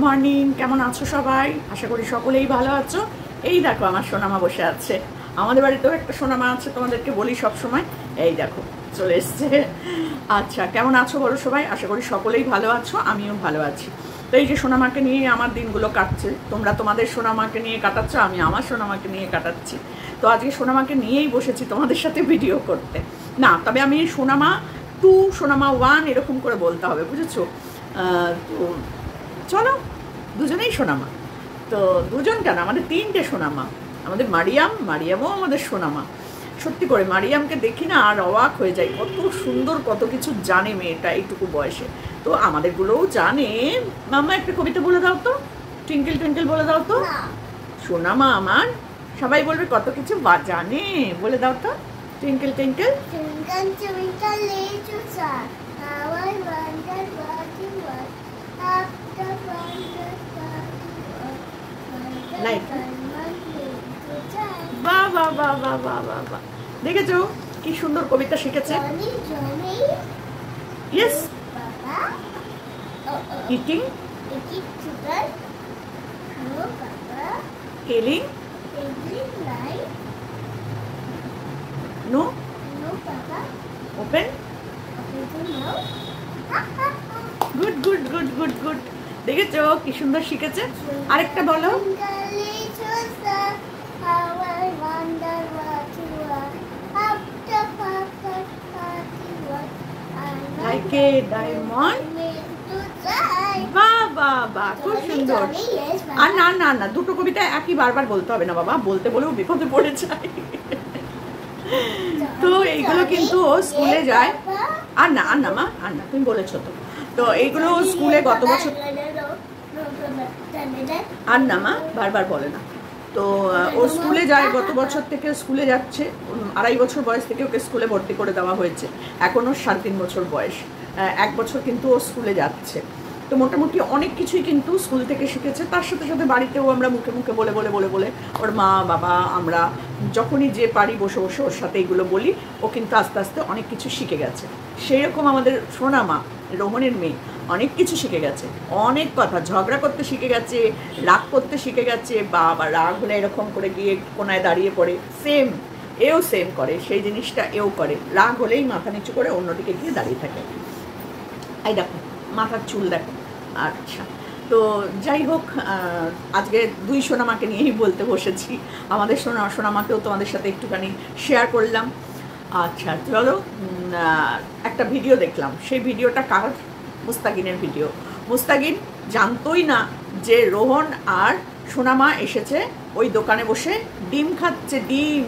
Morning, কেমন আছো সবাই? আশা করি সকলেই ভালো আছো। এই দেখো আমার সোনামা বসে আছে। আমাদের বাড়িতেও একটা সোনামা আছে, তোমাদেরকে বলি সব সময়। এই দেখো চলে এসছে। আচ্ছা, কেমন আছো বলো সবাই? আশা করি সকলেই ভালো আছো, আমিও ভালো আছি। তো এই যে সোনামাকে নিয়ে আমার দিনগুলো কাটছে। তোমরা তোমাদের সোনামাকে নিয়ে কাটাচ্ছ, আমি আমার সোনামাকে নিয়ে কাটাচ্ছি। তো আজকে সোনামাকে নিয়েই বসেছি তোমাদের সাথে ভিডিও করতে। না, তবে আমি সোনামা 2, সোনামা 1 এরকম করে বলতে হবে, বুঝেছো? তো চলো, দুজনেই সোনামা। তো দুজন কেন, আমাদের 3টে সোনামা। আমাদের মারিয়ামও আমাদের সোনামা। সত্যি করে মারিয়ামকে দেখি না আর অবাক হয়ে যাই, কত সুন্দর, কত কিছু জানে মেয়েটা এইটুকু বয়সে। তো আমাদেরগুলোও জানে। মাম্মা একটা কবিতা বলে দাও তো, টুইঙ্কেল টুইঙ্কেল বলে দাও তো। সোনামা আমার, সবাই বলবে কত কিছু জানে, বলে দাও তো। টুইঙ্কেল টুইঙ্কেল বাহ বাহ বাহ বাহ বাহ বাহ বাহ, দেখেছো কি সুন্দর কবিতা শিখেছে। Yes, eating, killing, no, open, good good good good good, দেখেছো কি সুন্দর শিখেছে। আরেকটা বলো। Like a diamond. বাহ বাহ বাহ, খুব সুন্দর। আর না না না, দুটো কবিতা একই বারবার বলতে হবে না বাবা, বলতে বলেও বিপদে পড়ে যায়। তো এইগুলো কিন্তু স্কুলে যায়। আর না আর না মা, আর না, তুমি বলেছো তো। তো এইগুলো স্কুলে গত বছর। আর না মা, বারবার বলে না। তো ও স্কুলে যায়, গত বছর থেকে স্কুলে যাচ্ছে। 2.5 বছর বয়স থেকে ওকে স্কুলে ভর্তি করে দেওয়া হয়েছে। এখনও 3.5 বছর বয়স। 1 বছর কিন্তু ও স্কুলে যাচ্ছে। তো মোটামুটি অনেক কিছুই কিন্তু স্কুল থেকে শিখেছে। তার সাথে সাথে বাড়িতেও আমরা মুখে মুখে বলে বলে বলে বলে ওর মা বাবা আমরা যখনই যে পারি বসে বসে ওর সাথে এগুলো বলি। ও কিন্তু আস্তে আস্তে অনেক কিছু শিখে গেছে। সেই রকম আমাদের সোনামা, রোহনের মেয়ে, অনেক কিছু শিখে গেছে। অনেক কথা, ঝগড়া করতে শিখে গেছে, রাগ করতে শিখে গেছে। বাবা রাগ হলে এরকম করে গিয়ে কোনায় দাঁড়িয়ে পড়ে, সেম এও সেম করে, সেই জিনিসটা এও করে। রাগ হলেই মাথা নিচু করে অন্যদিকে গিয়ে দাঁড়িয়ে থাকে। এই দেখো মাথার চুল দেখো। আচ্ছা, তো যাই হোক, আজকে 2 সোনামাকে নিয়েই বলতে বসেছি। আমাদের সোনামাকেও তোমাদের সাথে একটুখানি শেয়ার করলাম। আচ্ছা চলো, একটা ভিডিও দেখলাম। সেই ভিডিওটা কার? মুস্তাকিনের ভিডিও। মুস্তাকিন জানতোই না যে রোহন আর সোনামা এসেছে ওই দোকানে বসে ডিম খাচ্ছে,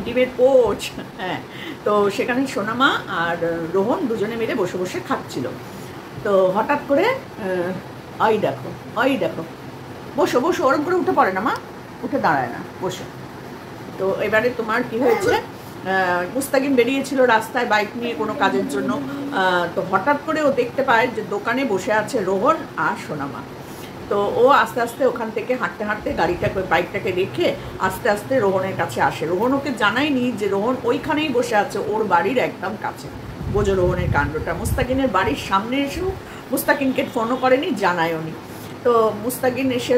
ডিমের পোচ। হ্যাঁ, তো সেখানে সোনামা আর রোহন দুজনে মিলে বসে বসে খাচ্ছিল। তো হঠাৎ করে ওই দেখো বসো বসো, ওরম করে উঠে পড়ে না মা, উঠে দাঁড়ায় না, বসো। তো এবারে তোমার কি হয়েছে, মুস্তাকিন বেরিয়েছিল রাস্তায় বাইক নিয়ে কোনো কাজের জন্য। তো হঠাৎ করে ও দেখতে পায় যে দোকানে বসে আছে রোহন আর সোনামা। তো ও আস্তে আস্তে ওখান থেকে হাঁটতে হাঁটতে বাইকটাকে রেখে আস্তে আস্তে রোহনের কাছে আসে। রোহন ওকে জানায়নি যে রোহন ওইখানেই বসে আছে, ওর বাড়ির একদম কাছে। বোঝো রোহনের কাণ্ডটা। মুস্তাকিনের বাড়ির সামনে এসেও মুস্তাকিনকে ফোনও করেনি, জানায়ওনি। তো মুস্তাকিন এসে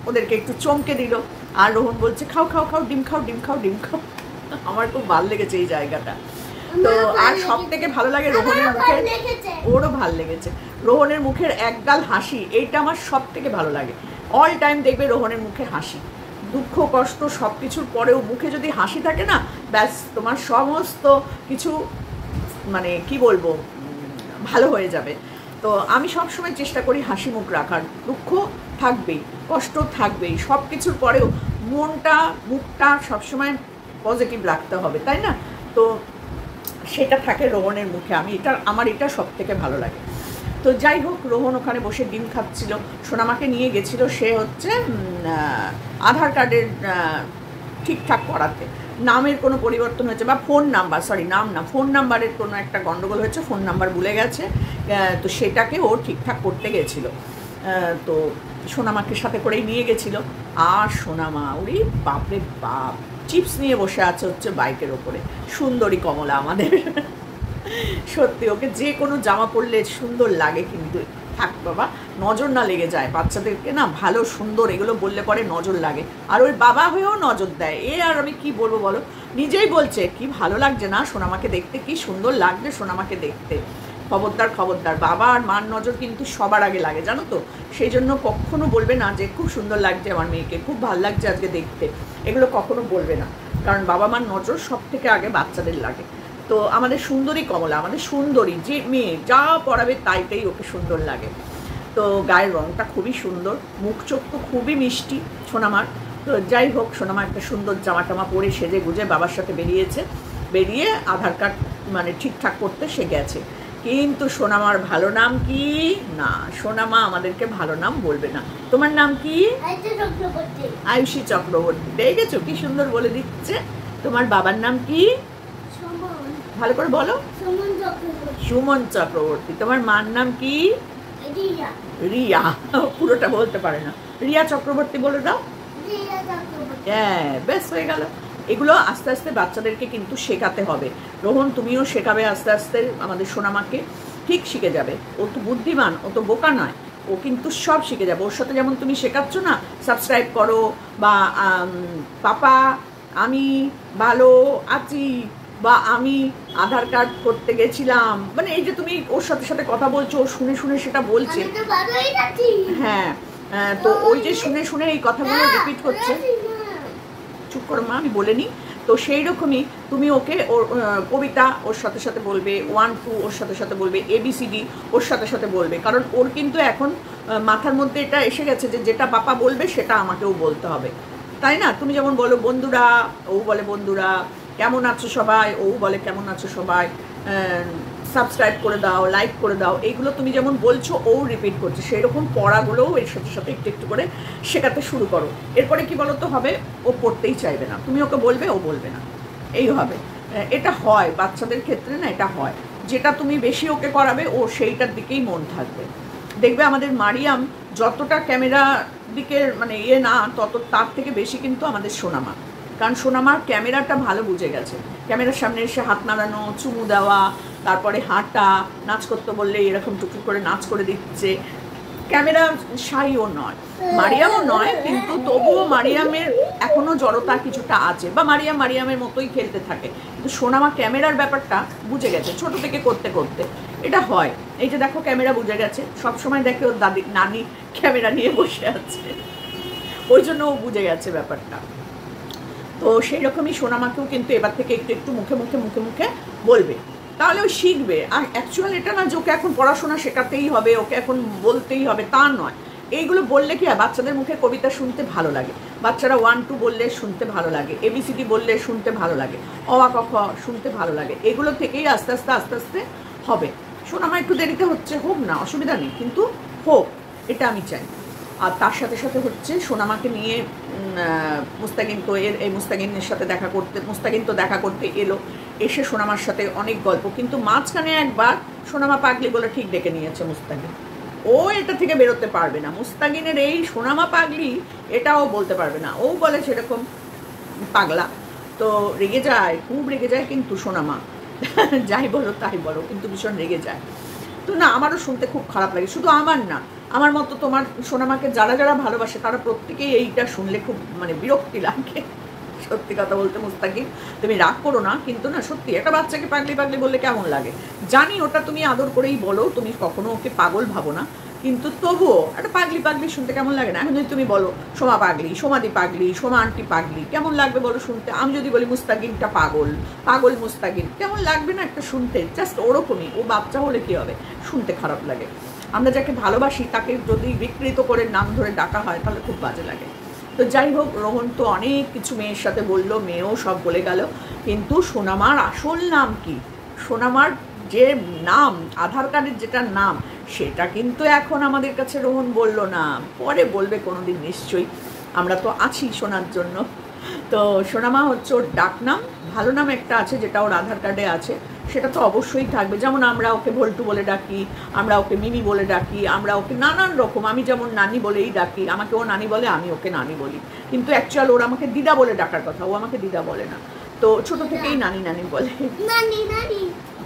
ওদেরকে একটু চমকে দিল। আর রোহন বলছে খাও খাও খাও, ডিম খাও ডিম খাও ডিম খাও। আমার খুব ভালো লেগেছে এই জায়গাটা। তো আর সব থেকে ভালো লাগে রোহনের মুখের, ওরও ভালো লেগেছে রোহনের মুখের একগাল হাসি। এইটা আমার সব থেকে ভালো লাগে। অল টাইম দেখবে রোহনের মুখে হাসি। দুঃখ কষ্ট সব কিছুর পরেও মুখে যদি হাসি থাকে না, ব্যাস তোমার সমস্ত কিছু মানে কি বলবো, ভালো হয়ে যাবে। তো আমি সবসময় চেষ্টা করি হাসি মুখ রাখার। দুঃখ থাকবেই, কষ্ট থাকবেই, সব কিছুর পরেও মুখটা সবসময় পজিটিভ রাখতে হবে, তাই না? তো সেটা থাকে রোহনের মুখে। আমার এটা সব থেকে ভালো লাগে। তো যাই হোক, রোহন ওখানে বসে ডিম খাচ্ছিল। সোনামাকে নিয়ে গেছিল সে হচ্ছে আধার কার্ডের ঠিকঠাক করাতে। নামের কোনো পরিবর্তন হয়েছে বা ফোন নাম্বার, ফোন নাম্বারের কোনো একটা গন্ডগোল হয়েছে, ফোন নাম্বার ভুলে গেছে। তো সেটাকে ও ঠিকঠাক করতে গেছিলো। তো সোনামাকে সাথে করেই নিয়ে গেছিলো। আর সোনামা ওরে বাপরে বাপ, চিপস নিয়ে বসে আছে হচ্ছে বাইকের ওপরে। সুন্দরী কমলা আমাদের। সত্যি ওকে যে কোনো জামা পরলে সুন্দর লাগে, কিন্তু থাক বাবা, নজর না লেগে যায় বাচ্চাদেরকে, না ভালো সুন্দর এগুলো বললে পরে নজর লাগে, আর ওই বাবা হয়েও নজর দেয়। আর আমি কি বলবো বলো, নিজেই বলছে কি ভালো লাগছে না সোনামাকে দেখতে, কি সুন্দর লাগছে সোনামাকে দেখতে। খবরদার খবরদার, বাবা আর মার নজর কিন্তু সবার আগে লাগে, জানো তো। সেই জন্য কখনো বলবে না যে খুব সুন্দর লাগছে আমার মেয়েকে, খুব ভালো লাগছে আজকে দেখতে, এগুলো কখনো বলবে না, কারণ বাবা মার নজর সব থেকে আগে বাচ্চাদের লাগে। তো আমাদের সুন্দরী কমলা, আমাদের সুন্দরী যে মেয়ে, যা পড়াবে তাইতেই ওকে সুন্দর লাগে। তো গায়ের রঙটা খুবই সুন্দর, মুখ চোখ তো খুবই মিষ্টি সোনামার। তো যাই হোক, সোনামা একটা সুন্দর জামা টামা পরে সেজে গুজে বাবার সাথে বেরিয়েছে, বেরিয়ে আধার কার্ড মানে ঠিকঠাক করতে সে গেছে। কিন্তু সোনামার ভালো নাম কি? না, সোনামা আমাদেরকে ভালো নাম বলবে না। তোমার নাম কি? আয়ুষী চক্রবর্তী। দেখেছো কি সুন্দর বলে দিচ্ছে। তোমার বাবার নাম কি? ভালো করে বলো। সুমন চক্রবর্তী। তোমার মার নাম কি? রিয়া। পুরোটা বলতে পারে না, রিয়া চক্রবর্তী বলে দাও। হ্যাঁ, বেশ হয়ে গেল। এগুলো আস্তে আস্তে বাচ্চাদেরকে কিন্তু শেখাতে হবে। রোহন, তুমিও শেখাবে আস্তে আস্তে আমাদের সোনামাকে, ঠিক শিখে যাবে। ও তো বুদ্ধিমান, ও তো বোকা নয়, ও কিন্তু সব শিখে যাবে। ওর সাথে যেমন তুমি শেখাচ্ছ না সাবস্ক্রাইব করো, বা পাপা আমি ভালো আছি, বা আমি আধার কার্ড করতে গেছিলাম, মানে এই যে তুমি ওর সাথে সাথে কথা বলছো, শুনে শুনে সেটা বলছে। হ্যাঁ, তো ওই যে শুনে শুনে এই কথাগুলো রিপিট করছে। চুপ করো মা, আমি বলে নিই। তো সেই রকমই তুমি ওকে ওর কবিতা ওর সাথে সাথে বলবে, 1 2 ওর সাথে সাথে বলবে, ABCD ওর সাথে সাথে বলবে, কারণ ওর কিন্তু এখন মাথার মধ্যে এটা এসে গেছে যে যেটা পাপা বলবে সেটা আমাকেও বলতে হবে, তাই না? তুমি যেমন বলো বন্ধুরা, ও বলে বন্ধুরা, কেমন আছো সবাই, ও বলে কেমন আছো সবাই, সাবস্ক্রাইব করে দাও, লাইক করে দাও, এইগুলো তুমি যেমন বলছো ও রিপিট করছে, সেই রকম পড়াগুলোও এর সাথে সাথে একটু একটু করে শেখাতে শুরু করো। এরপরে কি বলো তো হবে, ও পড়তেই চাইবে না, তুমি ওকে বলবে ও বলবে না, এই হবে। এটা হয় বাচ্চাদের ক্ষেত্রে, না এটা হয়, যেটা তুমি বেশি ওকে করাবে ও সেইটার দিকেই মন থাকবে। দেখবে আমাদের মারিয়াম যতটা ক্যামেরা দিকের মানে না, তত তার থেকে বেশি কিন্তু আমাদের সোনামা, কারণ সোনামার ক্যামেরাটা ভালো বুঝে গেছে। ক্যামেরার সামনে এসে হাত নাড়ানো, চুমু দেওয়া, তারপরে হাঁটা, নাচ করতে বললে এরকম টুকটুক করে নাচ করে দিচ্ছে। ক্যামেরা শাইও নয়, মারিয়ামও নয়, কিন্তু তবুও মারিয়ামের এখনো জড়তা কিছুটা আছে, বা মারিয়ামের মতোই খেলতে থাকে। কিন্তু সোনামা ক্যামেরার ব্যাপারটা বুঝে গেছে ছোট থেকে করতে করতে, এটা হয়। এই যে দেখো ক্যামেরা বুঝে গেছে, সবসময় দেখে ওর দাদি নানি ক্যামেরা নিয়ে বসে আছে, ওই জন্য ও বুঝে গেছে ব্যাপারটা। তো সেই রকমই সোনামাকেও কিন্তু এবার থেকে একটু একটু মুখে মুখে মুখে মুখে বলবে, তাহলে ও শিখবে। আর অ্যাকচুয়াল এটা না যে ওকে এখন পড়াশোনা শেখাতেই হবে, ওকে এখন বলতেই হবে, তা নয়। এইগুলো বললে কি হয়, বাচ্চাদের মুখে কবিতা শুনতে ভালো লাগে, বাচ্চারা 1 2 বললে শুনতে ভালো লাগে, ABCD বললে শুনতে ভালো লাগে, অ আ ক খ শুনতে ভালো লাগে। এগুলো থেকেই আস্তে আস্তে আস্তে আস্তে হবে। সোনামা একটু দেরিতে হচ্ছে, হোক না, অসুবিধা নেই, কিন্তু হোক, এটা আমি চাই। আর তার সাথে সাথে হচ্ছে সোনামাকে নিয়ে মুস্তাকিন, তো এই মুস্তাকিনের সাথে মুস্তাকিন তো দেখা করতে এলো, এসে সোনামার সাথে অনেক গল্প, কিন্তু মাঝখানে একবার সোনামা পাগলি বলে ঠিক ডেকে নিয়েছে মুস্তাকিন। ও এটা থেকে বেরোতে পারবে না, মুস্তাকিনের এই সোনামা পাগলি এটাও বলতে পারবে না। ও বলে সেরকম পাগলা, তো রেগে যায়, খুব রেগে যায় কিন্তু সোনামা, যাই বলো তাই বলো, কিন্তু ভীষণ রেগে যায়। তো না, আমারও শুনতে খুব খারাপ লাগে, শুধু আমার না, আমার মতো তোমার সোনামাকে যারা যারা ভালোবাসে তারা প্রত্যেকেই এইটা শুনলে খুব মানে বিরক্তি লাগে। সত্যি কথা বলতে মুস্তাকিন, তুমি রাগ করো না, কিন্তু না সত্যি একটা বাচ্চাকে পাগলি পাগলি বললে কেমন লাগে জানি, ওটা তুমি আদর করেই বলো, তুমি কখনো ওকে পাগল ভাবো না, কিন্তু তবুও একটা পাগলি পাগলি শুনতে কেমন লাগে না? এখন যদি তুমি বলো সোমা পাগলি, সোমাদি পাগলি, সোমা আন্টি পাগলি, কেমন লাগবে বলো শুনতে? আমি যদি বলি মুস্তাকিনটা পাগল, পাগল মুস্তাকিন, কেমন লাগবে না একটা শুনতে? জাস্ট ওরকমই, ও বাচ্চা হলে কি হবে, শুনতে খারাপ লাগে। আমরা যাকে ভালোবাসি তাকে যদি বিকৃত করে নাম ধরে ডাকা হয় তাহলে খুব বাজে লাগে। তো যাই হোক, রোহন তো অনেক কিছু মেয়ের সাথে বললো, মেয়েও সব বলে গেল, কিন্তু সোনামার আসল নাম কি, সোনামার যে নাম আধার কার্ডের যেটা নাম, সেটা কিন্তু এখন আমাদের কাছে রোহন বলল না, পরে বলবে কোনোদিন নিশ্চয়ই, আমরা তো আছি শোনার জন্য। তো সোনামা হচ্ছে ওর ডাক নাম, ভালো নাম একটা আছে যেটা ওর আধার কার্ডে আছে, সেটা তো অবশ্যই থাকবে। যেমন আমরা ওকে ভল্টু বলে ডাকি, আমরা ওকে মিমি বলে ডাকি, আমরা ওকে নানান রকম, আমি যেমন নানি বলেই ডাকি, আমাকে ও নানি বলে, আমি ওকে নানি বলি, কিন্তু অ্যাকচুয়াল ওর আমাকে দিদা বলে ডাকার কথা, ও আমাকে দিদা বলে না, তো ছোট থেকেই নানি নানি বলে,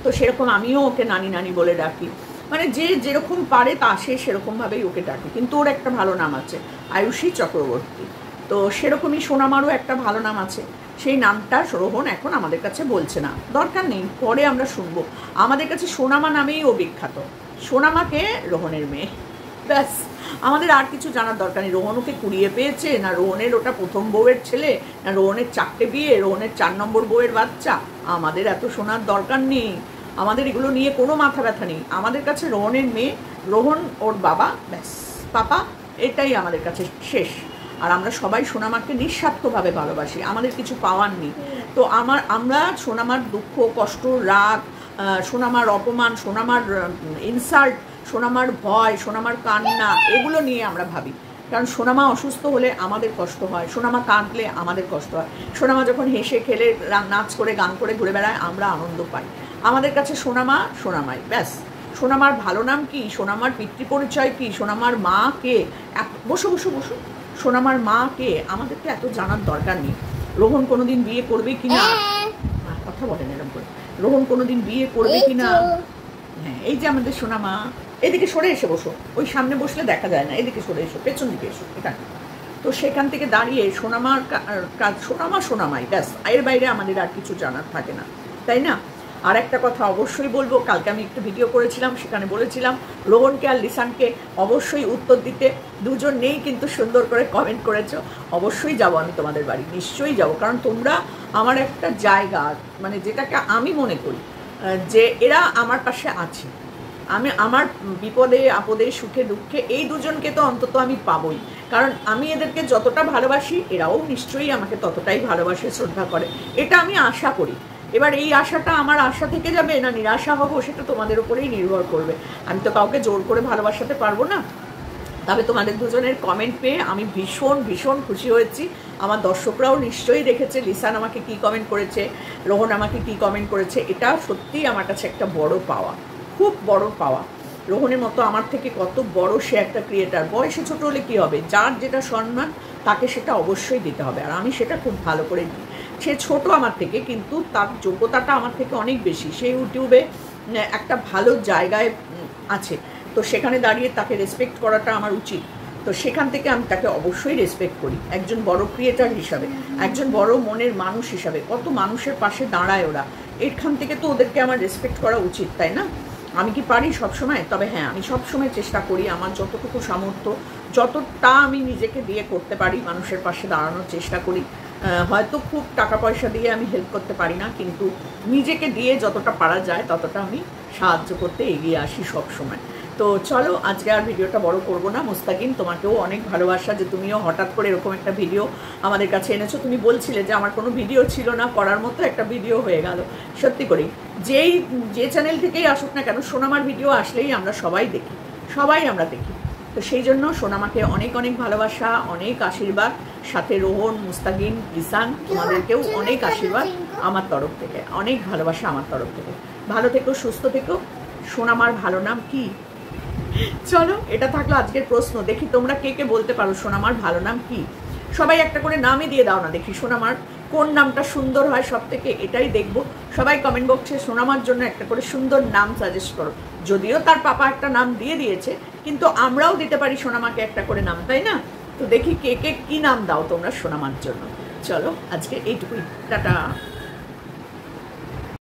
তো সেরকম আমিও ওকে নানি নানি বলে ডাকি। মানে যে যেরকম পারে তা সে সেরকমভাবেই ওকে ডাকে, কিন্তু ওর একটা ভালো নাম আছে, আয়ুষী চক্রবর্তী। তো সেরকমই সোনামারও একটা ভালো নাম আছে, সেই নামটা রোহন এখন আমাদের কাছে বলছে না, দরকার নেই, পরে আমরা শুনবো। আমাদের কাছে সোনামা নামেই ও বিখ্যাত, সোনামাকে রোহনের মেয়ে, ব্যাস। আমাদের আর কিছু জানার দরকার নেই, রোহন ওকে কুড়িয়ে পেয়েছে না, রোহনের ওটা প্রথম বউয়ের ছেলে, না রোহনের 4টে বিয়ে, রোহনের 4 নম্বর বউয়ের বাচ্চা, আমাদের এত শোনার দরকার নেই, আমাদের এগুলো নিয়ে কোনো মাথা ব্যথা নেই। আমাদের কাছে রোহনের মেয়ে, রোহন ওর বাবা, ব্যাস, পাপা, এটাই আমাদের কাছে শেষ। আর আমরা সবাই সোনামাকে নিঃস্বার্থভাবে ভালোবাসি, আমাদের কিছু পাওয়ার নেই। তো আমরা সোনামার দুঃখ, কষ্ট, রাগ, সোনামার অপমান, সোনামার ইনসাল্ট, সোনামার ভয়, সোনামার কান্না, এগুলো নিয়ে আমরা ভাবি। কারণ সোনামা অসুস্থ হলে আমাদের কষ্ট হয়, সোনামা কাঁদলে আমাদের কষ্ট হয়, সোনামা যখন হেসে খেলে নাচ করে গান করে ঘুরে বেড়ায় আমরা আনন্দ পাই। আমাদের কাছে সোনামা সোনামাই, ব্যাস। সোনামার ভালো নাম কি, সোনামার পিতৃ পরিচয় কি, সোনামার মা কে, বসো বসো বসো, সোনামার মা কে, আমাদেরকে এত জানার দরকার নেই। রোহন কোনোদিন বিয়ে করবে কিনা, কথা বলেন এরকম করে, রোহন কোনোদিন বিয়ে করবে কিনা, হ্যাঁ এই যে আমাদের সোনামা, এদিকে সরে এসে বসো, ওই সামনে বসলে দেখা যায় না, এদিকে সরে এসো, পেছন দিকে এসো, এটা। তো সেখান থেকে দাঁড়িয়ে সোনামার কাজ, সোনামা সোনামাই, ব্যাস, এর বাইরে আমাদের আর কিছু জানার থাকে না, তাই না? আর একটা কথা অবশ্যই বলবো, কালকে আমি একটু ভিডিও করেছিলাম, সেখানে বলেছিলাম রোহনকে আর লিসানকে অবশ্যই উত্তর দিতে, দুজন নেই কিন্তু সুন্দর করে কমেন্ট করেছো। অবশ্যই যাব আমি তোমাদের বাড়ি, নিশ্চয়ই যাব, কারণ তোমরা আমার একটা জায়গা, মানে যেটাকে আমি মনে করি যে এরা আমার পাশে আছে, আমি আমার বিপদে আপদে সুখে দুঃখে এই দুজনকে তো অন্তত আমি পাবই, কারণ আমি এদেরকে যতটা ভালোবাসি এরাও নিশ্চয়ই আমাকে ততটাই ভালোবাসে, শ্রদ্ধা করে, এটা আমি আশা করি। এবার এই আশাটা আমার আশা থেকে যাবে না নিরাশা হবো, সেটা তোমাদের উপরেই নির্ভর করবে, আমি তো কাউকে জোর করে ভালোবাসাতে পারবো না। তবে তোমাদের দুজনের কমেন্ট পেয়ে আমি ভীষণ ভীষণ খুশি হয়েছি। আমার দর্শকরাও নিশ্চয়ই দেখেছে লিসান আমাকে কি কমেন্ট করেছে, রোহন আমাকে কি কমেন্ট করেছে, এটা সত্যিই আমার কাছে একটা বড় পাওয়া, খুব বড় পাওয়া। রোহনের মতো আমার থেকে কত বড় সে একটা ক্রিয়েটার, বয়সে ছোট হলে কী হবে, যার যেটা সম্মান তাকে সেটা অবশ্যই দিতে হবে, আর আমি সেটা খুব ভালো করে দিই। সে ছোট আমার থেকে, কিন্তু তার যোগ্যতাটা আমার থেকে অনেক বেশি, সে ইউটিউবে একটা ভালো জায়গায় আছে, তো সেখানে দাঁড়িয়ে তাকে রেসপেক্ট করাটা আমার উচিত। তো সেখান থেকে আমি তাকে অবশ্যই রেসপেক্ট করি, একজন বড় ক্রিয়েটার হিসাবে, একজন বড় মনের মানুষ হিসাবে, কত মানুষের পাশে দাঁড়ায় ওরা, এখান থেকে তো ওদেরকে আমার রেসপেক্ট করা উচিত, তাই না? আমি কি পারি সবসময়? তবে হ্যাঁ, আমি সবসময় চেষ্টা করি আমার যতটুকু সামর্থ্য, যতটা আমি নিজেকে দিয়ে করতে পারি মানুষের পাশে দাঁড়ানোর চেষ্টা করি। হয়তো খুব টাকা পয়সা দিয়ে আমি হেল্প করতে পারি না, কিন্তু নিজেকে দিয়ে যতটা পারা যায় ততটা আমি সাহায্য করতে এগিয়ে আসি সব সময়। তো চলো, আজকে আর ভিডিওটা বড় করব না। মুস্তাকিন, তোমাকেও অনেক ভালোবাসা যে তুমিও হঠাৎ করে এরকম একটা ভিডিও আমাদের কাছে এনেছো। তুমি বলছিলে যে আমার কোনো ভিডিও ছিল না করার মতো, একটা ভিডিও হয়ে গেল। সত্যি করেই যে চ্যানেল থেকেই আসুক না কেন, সোনামার ভিডিও আসলেই আমরা সবাই দেখি, সবাই আমরা দেখি। তো সেই জন্য সোনামাকে অনেক অনেক ভালোবাসা, অনেক আশীর্বাদ, সাথে রোহন, মুস্তাকিন, লিসান, তোমাদেরকেও অনেক আশীর্বাদ আমার তরফ থেকে, অনেক ভালোবাসা আমার তরফ থেকে। ভালো থেকো, সুস্থ থেকো। সোনামার ভালো নাম কি? চলো, এটা থাকলো আজকের প্রশ্ন। দেখি তোমরা কে কে বলতে পারো সোনামার ভালো নাম কি। সবাই একটা করে নামই দিয়ে দাও না, দেখি সোনামার কোন নামটা সুন্দর হয় সব থেকে, এটাই দেখবো। সবাই কমেন্ট বক্সে সোনামার জন্য একটা করে সুন্দর নাম সাজেস্ট করো। যদিও তার পাপা একটা নাম দিয়ে দিয়েছে, কিন্তু আমরাও দিতে পারি সোনামাকে একটা করে নাম, তাই না? তো দেখি কে কে কি নাম দাও তোমরা সোনামার জন্য। চলো, আজকে এইটুকুই, টাটা।